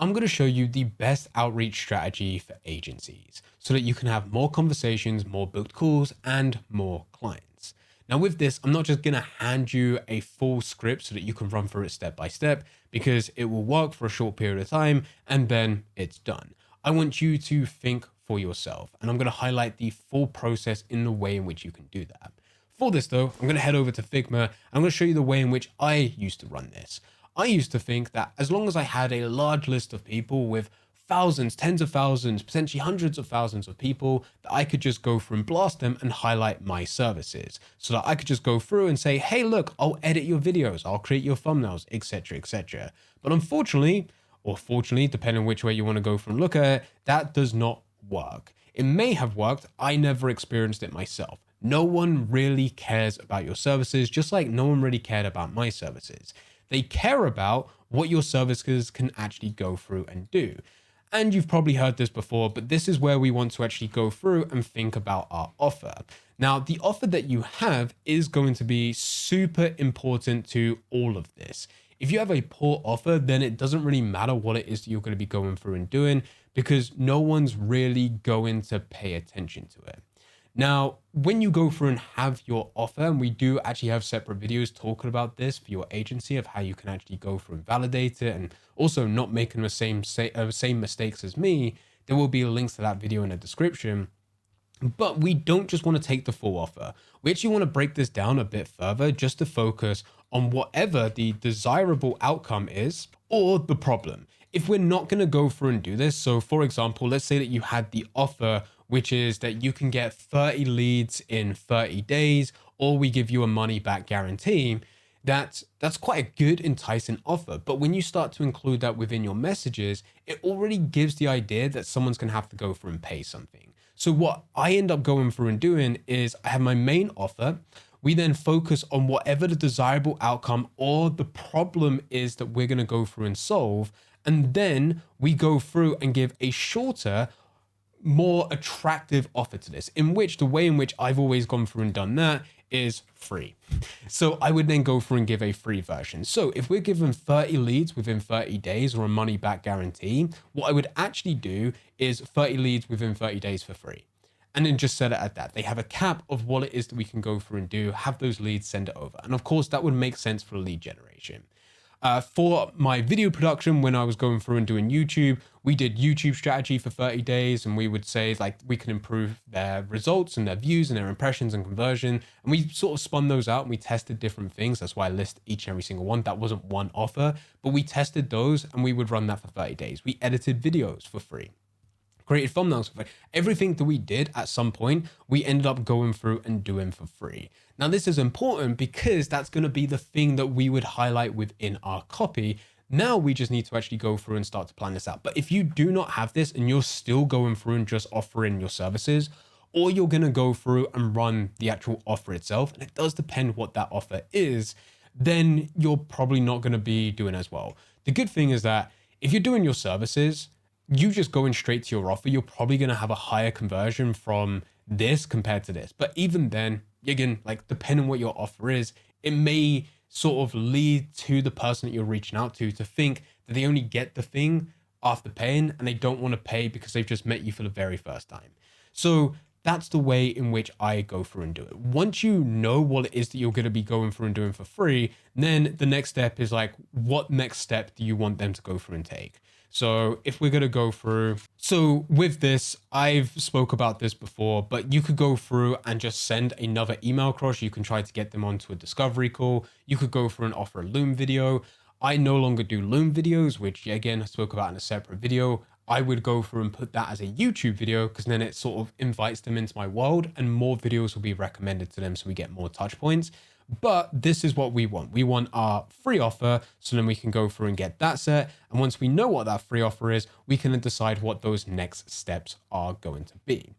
I'm going to show you the best outreach strategy for agencies so that you can have more conversations, more booked calls, and more clients. Now with this, I'm not just going to hand you a full script so that you can run through it step by step, because it will work for a short period of time and then it's done. I want you to think for yourself, and I'm going to highlight the full process in the way in which you can do that. For this though, I'm going to head over to Figma and I'm going to show you the way in which I used to run this. I used to think that as long as I had a large list of people with thousands, tens of thousands, potentially hundreds of thousands of people, that I could just go through and blast them and highlight my services, so that I could just go through and say, hey, look, I'll edit your videos, I'll create your thumbnails, etc., etc. But unfortunately, or fortunately, depending on which way you want to go from look at it, that does not work. It may have worked. I never experienced it myself. No one really cares about your services, just like no one really cared about my services. They care about what your services can actually go through and do. And you've probably heard this before, but this is where we want to actually go through and think about our offer. Now, the offer that you have is going to be super important to all of this. If you have a poor offer, then it doesn't really matter what it is that you're going to be going through and doing, because no one's really going to pay attention to it. Now, when you go through and have your offer, and we do actually have separate videos talking about this for your agency of how you can actually go through and validate it, and also not making the same mistakes as me, there will be links to that video in the description. But we don't just want to take the full offer. We actually want to break this down a bit further just to focus on whatever the desirable outcome is or the problem. If we're not going to go through and do this, so for example, let's say that you had the offer, which is that you can get 30 leads in 30 days, or we give you a money back guarantee. That's quite a good, enticing offer. But when you start to include that within your messages, it already gives the idea that someone's going to have to go through and pay something. So what I end up going through and doing is I have my main offer. We then focus on whatever the desirable outcome or the problem is that we're going to go through and solve. And then we go through and give a shorter, more attractive offer to this, in which the way in which I've always gone through and done that is free. So I would then go through and give a free version. So if we're given 30 leads within 30 days or a money back guarantee, what I would actually do is 30 leads within 30 days for free. And then just set it at that. They have a cap of what it is that we can go through and do, have those leads, send it over. And of course, that would make sense for lead generation. For my video production, when I was going through and doing YouTube, we did YouTube strategy for 30 days, and we would say like we can improve their results and their views and their impressions and conversion. And we sort of spun those out and we tested different things. That's why I list each and every single one. That wasn't one offer, but we tested those and we would run that for 30 days. We edited videos for free. Created thumbnails for free. Everything that we did at some point, we ended up going through and doing for free. Now, this is important because that's going to be the thing that we would highlight within our copy. Now we just need to actually go through and start to plan this out. But if you do not have this and you're still going through and just offering your services, or you're going to go through and run the actual offer itself, and it does depend what that offer is, then you're probably not going to be doing as well. The good thing is that if you're doing your services, you just going straight to your offer, you're probably going to have a higher conversion from this compared to this. But even then, again, like depending on what your offer is, it may sort of lead to the person that you're reaching out to think that they only get the thing after paying, and they don't want to pay because they've just met you for the very first time. So that's the way in which I go through and do it. Once you know what it is that you're going to be going through and doing for free, then the next step is like, what next step do you want them to go through and take? So if we're going to go through, so with this, I've spoke about this before, but you could go through and just send another email across. You can try to get them onto a discovery call. You could go through and offer a Loom video. I no longer do Loom videos, which again, I spoke about in a separate video. I would go through and put that as a YouTube video, because then it sort of invites them into my world and more videos will be recommended to them, so we get more touch points. But this is what we want. We want our free offer, so then we can go through and get that set. And once we know what that free offer is, we can then decide what those next steps are going to be.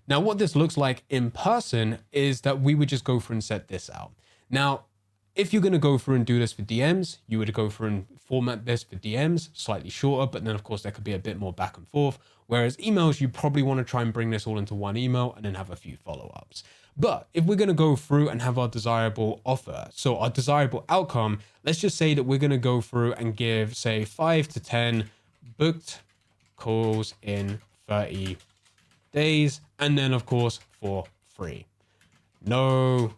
Now, what this looks like in person is that we would just go through and set this out. Now, if you're going to go through and do this for DMs, you would go through and format this for DMs, slightly shorter, but then of course there could be a bit more back and forth. Whereas emails, you probably want to try and bring this all into one email and then have a few follow-ups. But if we're going to go through and have our desirable offer, so our desirable outcome, let's just say that we're going to go through and give, say, 5 to 10 booked calls in 30 days. And then of course for free. No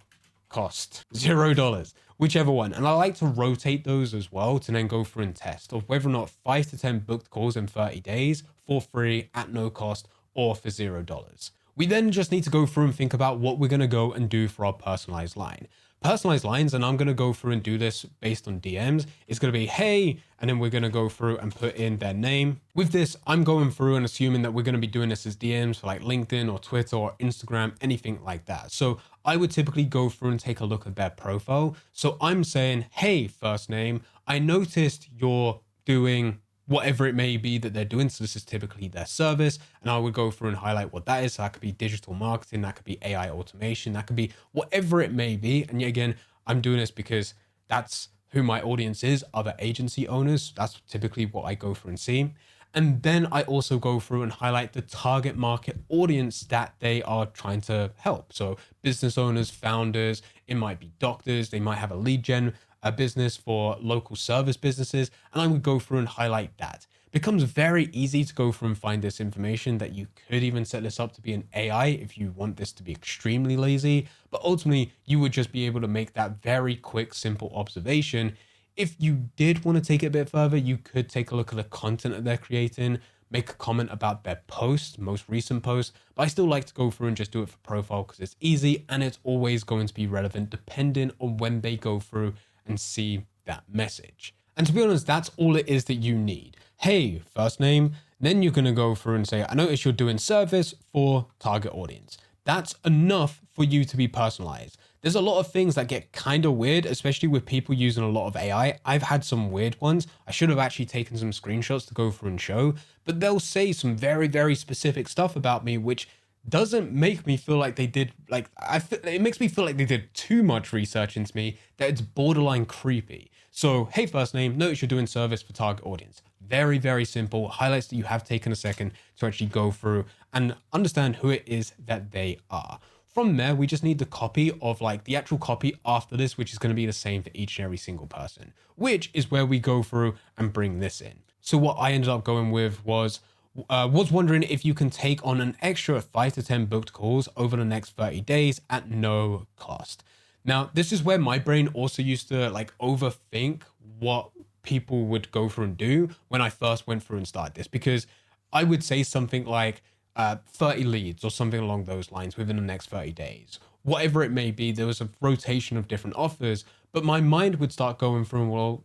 cost, $0, whichever one. And I like to rotate those as well to then go through and test of whether or not 5 to 10 booked calls in 30 days for free at no cost or for $0. We then just need to go through and think about what we're going to go and do for our personalized line. Personalized lines, and I'm going to go through and do this based on DMs, it's going to be, hey, and then we're going to go through and put in their name. With this, I'm going through and assuming that we're going to be doing this as DMs for like LinkedIn or Twitter or Instagram, anything like that. So I would typically go through and take a look at their profile. So I'm saying, hey, first name, I noticed you're doing whatever it may be that they're doing. So this is typically their service. And I would go through and highlight what that is. So that could be digital marketing, that could be AI automation, that could be whatever it may be. And yet again, I'm doing this because that's who my audience is, other agency owners. That's typically what I go through and see. And then I also go through and highlight the target market audience that they are trying to help. So business owners, founders, it might be doctors, they might have a lead gen a business for local service businesses, and I would go through and highlight that. It becomes very easy to go through and find this information that you could even set this up to be an AI if you want this to be extremely lazy, but ultimately you would just be able to make that very quick, simple observation. If you did want to take it a bit further, you could take a look at the content that they're creating, make a comment about their post, most recent post, but I still like to go through and just do it for profile because it's easy and it's always going to be relevant depending on when they go through and see that message. And to be honest, that's all it is that you need. Hey, first name, then you're going to go through and say, I notice you're doing service for target audience. That's enough for you to be personalized. There's a lot of things that get kind of weird, especially with people using a lot of AI. I've had some weird ones. I should have actually taken some screenshots to go through and show, but they'll say some very, very specific stuff about me, which doesn't make me feel like they did, it makes me feel like they did too much research into me, that it's borderline creepy. So, hey, first name, notice you're doing service for target audience. Very, very simple. Highlights that you have taken a second to actually go through and understand who it is that they are. From there, we just need the copy of the actual copy after this, which is going to be the same for each and every single person, which is where we go through and bring this in. So what I ended up going with was wondering if you can take on an extra 5 to 10 booked calls over the next 30 days at no cost. Now, this is where my brain also used to overthink what people would go through and do when I first went through and started this, because I would say something like 30 leads or something along those lines within the next 30 days. Whatever it may be, there was a rotation of different offers, but my mind would start going through, well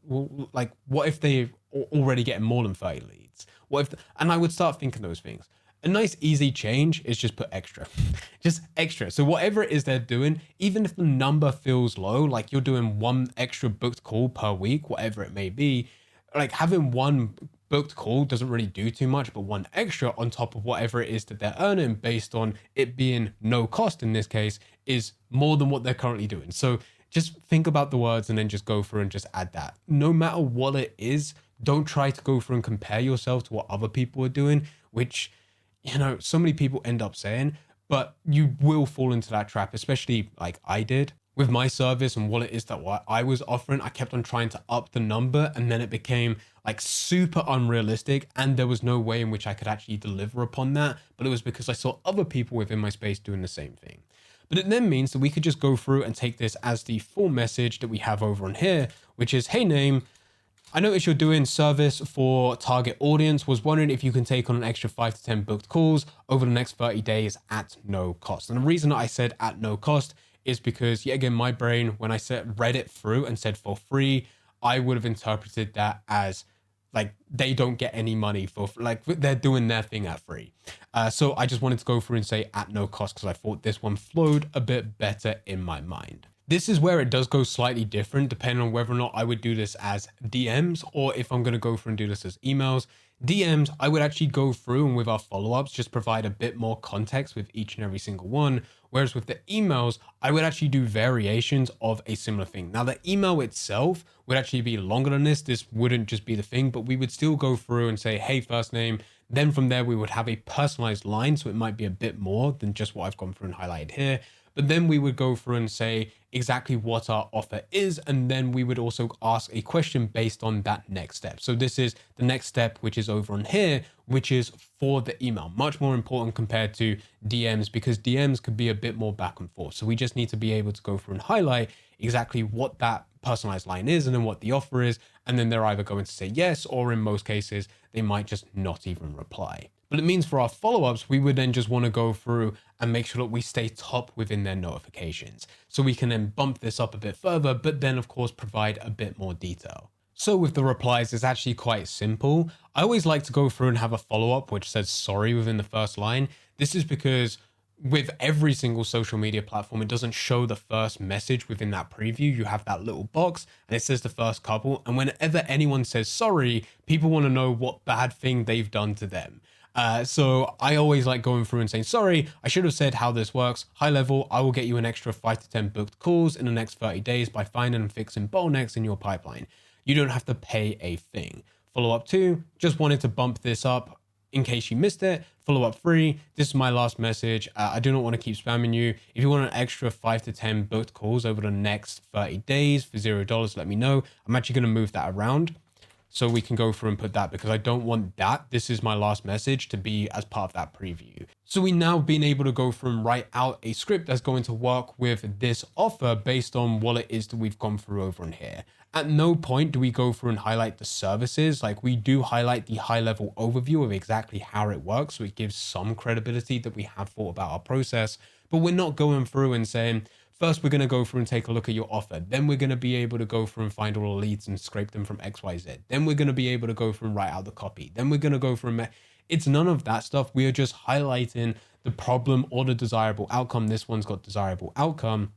what if they already getting more than 30 leads? And I would start thinking those things. A nice easy change is just put extra, just extra. So whatever it is they're doing, even if the number feels low, like you're doing one extra booked call per week, whatever it may be, having one booked call doesn't really do too much, but one extra on top of whatever it is that they're earning based on it being no cost in this case is more than what they're currently doing. So just think about the words and then just go through and just add that. No matter what it is, don't try to go through and compare yourself to what other people are doing, which, so many people end up saying, but you will fall into that trap, especially like I did. With my service and what it is that what I was offering, I kept on trying to up the number, and then it became super unrealistic, and there was no way in which I could actually deliver upon that. But it was because I saw other people within my space doing the same thing. But it then means that we could just go through and take this as the full message that we have over on here, which is, hey name, I noticed you're doing service for target audience. Was wondering if you can take on an extra 5 to 10 booked calls over the next 30 days at no cost. And the reason that I said at no cost is because, yet again, my brain, when I read it through and said for free, I would have interpreted that as they don't get any money for, they're doing their thing at free. So I just wanted to go through and say at no cost because I thought this one flowed a bit better in my mind. This is where it does go slightly different depending on whether or not I would do this as DMs or if I'm going to go through and do this as emails. DMs, I would actually go through and with our follow-ups, just provide a bit more context with each and every single one. Whereas with the emails, I would actually do variations of a similar thing. Now the email itself would actually be longer than this. This wouldn't just be the thing, but we would still go through and say, hey, first name. Then from there, we would have a personalized line. So it might be a bit more than just what I've gone through and highlighted here. but then we would go through and say exactly what our offer is. And then we would also ask a question based on that next step. So this is the next step, which is over on here, which is for the email. Much more important compared to DMs, because DMs could be a bit more back and forth. So we just need to be able to go through and highlight exactly what that personalized line is and then what the offer is. And then they're either going to say yes, or in most cases, they might just not even reply. But it means for our follow-ups, we would then just want to go through and make sure that we stay top within their notifications. So we can then bump this up a bit further, but then of course provide a bit more detail. So with the replies, it's actually quite simple. I always like to go through and have a follow-up which says sorry within the first line. This is because with every single social media platform, it doesn't show the first message within that preview. You have that little box and it says the first couple. And whenever anyone says sorry, people want to know what bad thing they've done to them. So I always like going through and saying, sorry, I should have said how this works. High level, I will get you an extra 5 to 10 booked calls in the next 30 days by finding and fixing bottlenecks in your pipeline. You don't have to pay a thing. Follow up 2, just wanted to bump this up in case you missed it. Follow up 3, this is my last message. I do not want to keep spamming you. If you want an extra 5 to 10 booked calls over the next 30 days for $0, let me know. I'm actually going to move that around, so we can go through and put that, because I don't want that, this is my last message, to be as part of that preview. So we now been able to go through and write out a script that's going to work with this offer based on what it is that we've gone through over in here. At no point do we go through and highlight the services. Like, we do highlight the high level overview of exactly how it works, so it gives some credibility that we have thought about our process, but we're not going through and saying, first, we're going to go through and take a look at your offer. Then we're going to be able to go through and find all the leads and scrape them from XYZ. Then we're going to be able to go through and write out the copy. Then we're going to go through and it's none of that stuff. We are just highlighting the problem or the desirable outcome. This one's got desirable outcome,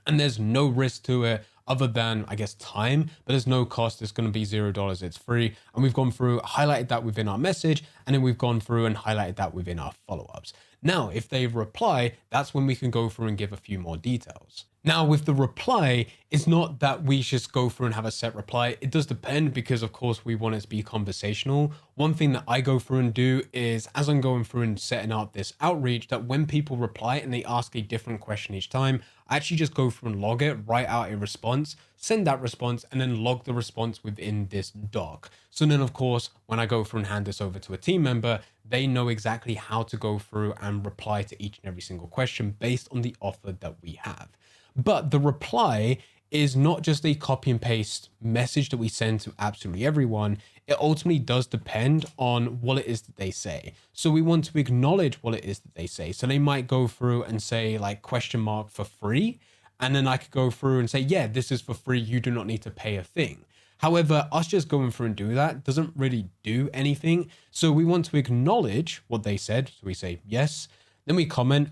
and there's no risk to it other than, I guess, time, but there's no cost. It's going to be $0. It's free. And we've gone through, highlighted that within our message, and then we've gone through and highlighted that within our follow-ups. Now, if they reply, that's when we can go through and give a few more details. Now, with the reply, it's not that we just go through and have a set reply. It does depend, because of course we want it to be conversational. One thing that I go through and do is, as I'm going through and setting up this outreach, that when people reply and they ask a different question each time, I actually just go through and log it, write out a response, send that response, and then log the response within this doc. So then, of course, when I go through and hand this over to a team member, they know exactly how to go through and reply to each and every single question based on the offer that we have. But the reply is not just a copy and paste message that we send to absolutely everyone. It ultimately does depend on what it is that they say. So we want to acknowledge what it is that they say. So they might go through and say like question mark for free. And then I could go through and say, yeah, this is for free. You do not need to pay a thing. However, us just going through and do that doesn't really do anything. So we want to acknowledge what they said. So we say, yes. Then we comment,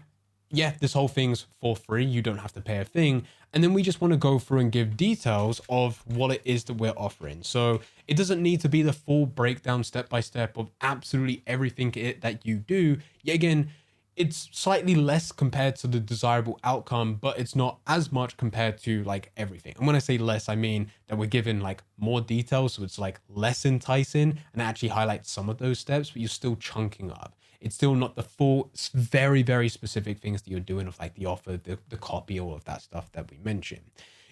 yeah, this whole thing's for free. You don't have to pay a thing. And then we just want to go through and give details of what it is that we're offering. So it doesn't need to be the full breakdown step by step of absolutely everything that you do. Yet again, it's slightly less compared to the desirable outcome, but it's not as much compared to like everything. And when I say less, I mean that we're given like more details. So it's like less enticing and actually highlights some of those steps, but you're still chunking up. It's still not the full, very, very specific things that you're doing of like the offer, the copy, all of that stuff that we mentioned.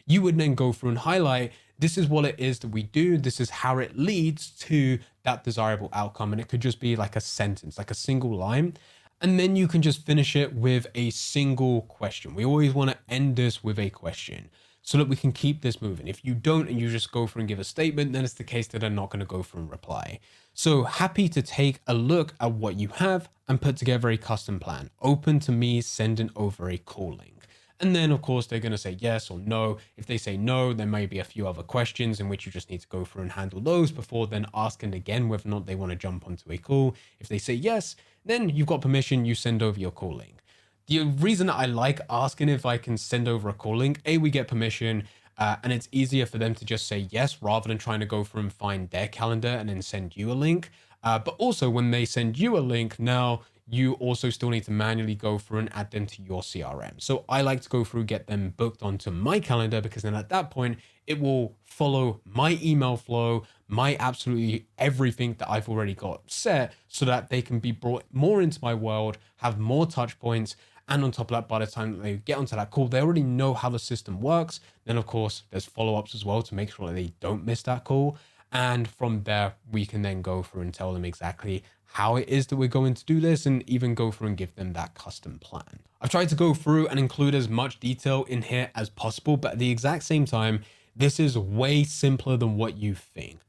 You would then go through and highlight, this is what it is that we do. This is how it leads to that desirable outcome. And it could just be like a sentence, like a single line. And then you can just finish it with a single question. We always want to end this with a question so that we can keep this moving. If you don't and you just go through and give a statement, then it's the case that they're not going to go through and reply. So happy to take a look at what you have and put together a custom plan. Open to me sending over a call link. And then of course they're going to say yes or no. If they say no, there may be a few other questions in which you just need to go through and handle those before then asking again whether or not they want to jump onto a call. If they say yes, then you've got permission, you send over your call link. The reason that I like asking if I can send over a call link, we get permission, and it's easier for them to just say yes rather than trying to go through and find their calendar and then send you a link. But also when they send you a link, now you also still need to manually go through and add them to your CRM. So I like to go through, get them booked onto my calendar, because then at that point, it will follow my email flow, my absolutely everything that I've already got set, so that they can be brought more into my world, have more touch points, And on top of that, by the time they get onto that call, they already know how the system works. Then of course, there's follow-ups as well to make sure that they don't miss that call. And from there, we can then go through and tell them exactly how it is that we're going to do this, and even go through and give them that custom plan. I've tried to go through and include as much detail in here as possible, but at the exact same time, this is way simpler than what you think.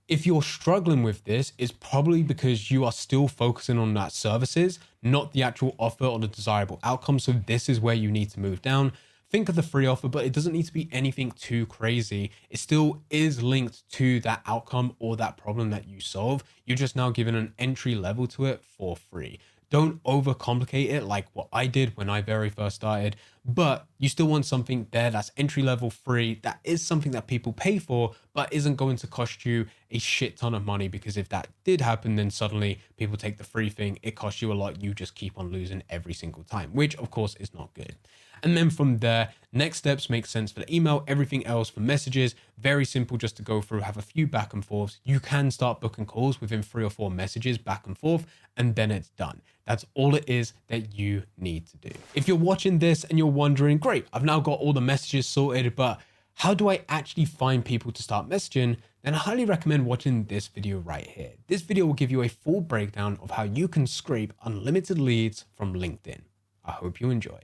If you're struggling with this, it's probably because you are still focusing on that services, not the actual offer or the desirable outcome. So this is where you need to move down. Think of the free offer, but it doesn't need to be anything too crazy. It still is linked to that outcome or that problem that you solve. You're just now given an entry level to it for free. Don't overcomplicate it like what I did when I very first started, but you still want something there that's entry level free, that is something that people pay for, but isn't going to cost you a shit ton of money, because if that did happen, then suddenly people take the free thing, it costs you a lot, you just keep on losing every single time, which of course is not good. And then from there, next steps make sense for the email, everything else for messages, very simple just to go through, have a few back and forths. You can start booking calls within 3 or 4 messages back and forth, and then it's done. That's all it is that you need to do. If you're watching this and you're wondering, great, I've now got all the messages sorted, but how do I actually find people to start messaging? Then I highly recommend watching this video right here. This video will give you a full breakdown of how you can scrape unlimited leads from LinkedIn. I hope you enjoy.